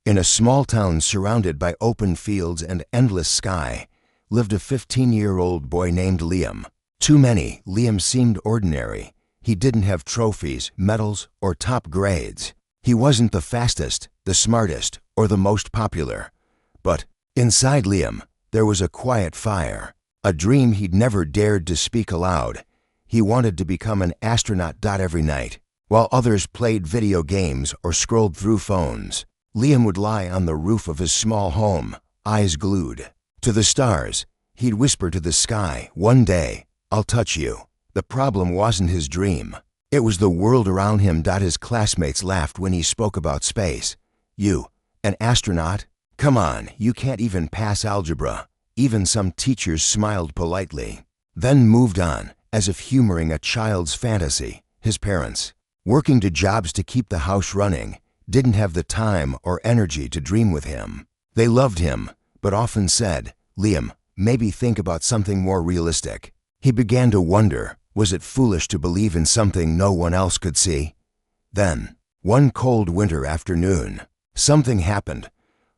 In a small town surrounded by open fields and endless sky, lived a 15-year-old boy named Liam. To many, Liam seemed ordinary. He didn't have trophies, medals, or top grades. He wasn't the fastest, the smartest, or the most popular. But inside Liam, there was a quiet fire, a dream he'd never dared to speak aloud. He wanted to become an astronaut. Every night, while others played video games or scrolled through phones, Liam would lie on the roof of his small home, eyes glued to the stars. He'd whisper to the sky, "One day, I'll touch you." The problem wasn't his dream. It was the world around him. His classmates laughed when he spoke about space. "You, an astronaut? Come on, you can't even pass algebra." Even some teachers smiled politely, then moved on, as if humoring a child's fantasy. His parents, working 2 jobs to keep the house running, didn't have the time or energy to dream with him. They loved him, but often said, "Liam, maybe think about something more realistic." He began to wonder, was it foolish to believe in something no one else could see? Then, one cold winter afternoon, something happened.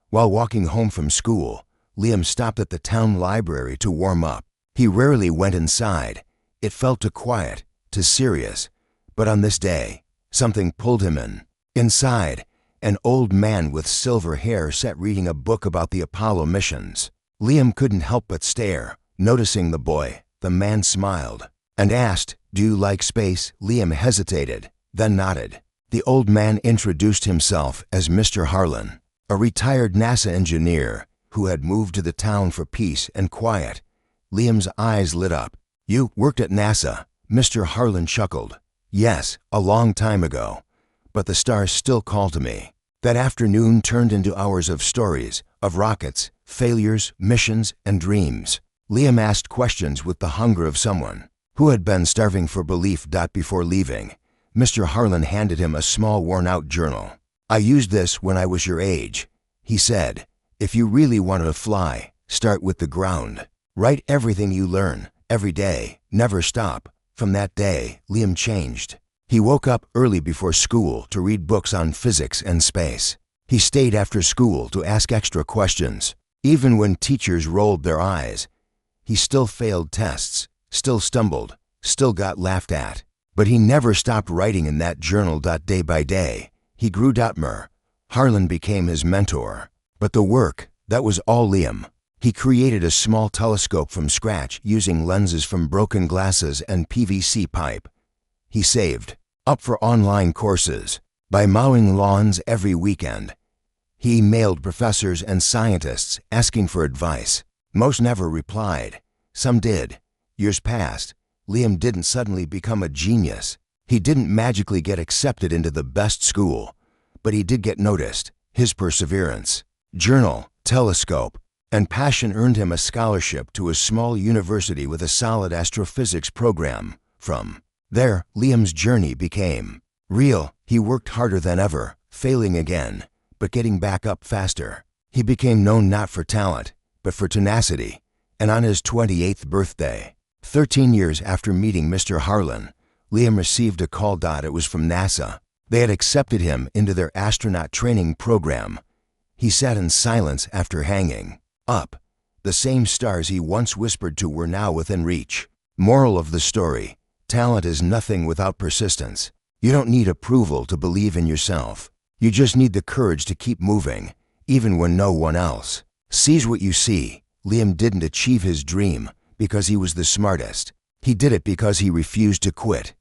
While walking home from school, Liam stopped at the town library to warm up. He rarely went inside. It felt too quiet, too serious. But on this day, something pulled him in. Inside, an old man with silver hair sat reading a book about the Apollo missions. Liam couldn't help but stare, noticing the boy. The man smiled and asked, "Do you like space?" Liam hesitated, then nodded. The old man introduced himself as Mr. Harlan, a retired NASA engineer who had moved to the town for peace and quiet. Liam's eyes lit up. "You worked at NASA?" Mr. Harlan chuckled. "Yes, a long time ago. But the stars still call to me." That afternoon turned into hours of stories, of rockets, failures, missions, and dreams. Liam asked questions with the hunger of someone who had been starving for belief. Before leaving, Mr. Harlan handed him a small worn-out journal. "I used this when I was your age," he said. "If you really want to fly, start with the ground. Write everything you learn, every day, never stop." From that day, Liam changed. He woke up early before school to read books on physics and space. He stayed after school to ask extra questions. Even when teachers rolled their eyes, he still failed tests, still stumbled, still got laughed at. But he never stopped writing in that journal. Day by day, he grew. Harlan became his mentor. But the work, that was all Liam. He created a small telescope from scratch using lenses from broken glasses and PVC pipe. He saved up for online courses by mowing lawns every weekend. He emailed professors and scientists asking for advice. Most never replied. Some did. Years passed. Liam didn't suddenly become a genius. He didn't magically get accepted into the best school. But he did get noticed. His perseverance, journal, telescope, and passion earned him a scholarship to a small university with a solid astrophysics program. From there, Liam's journey became real. He worked harder than ever, failing again, but getting back up faster. He became known not for talent, but for tenacity. And on his 28th birthday, 13 years after meeting Mr. Harlan, Liam received a call. It was from NASA. They had accepted him into their astronaut training program. He sat in silence after hanging up. The same stars he once whispered to were now within reach. Moral of the story: talent is nothing without persistence. You don't need approval to believe in yourself. You just need the courage to keep moving, even when no one else sees what you see. Liam didn't achieve his dream because he was the smartest. He did it because he refused to quit.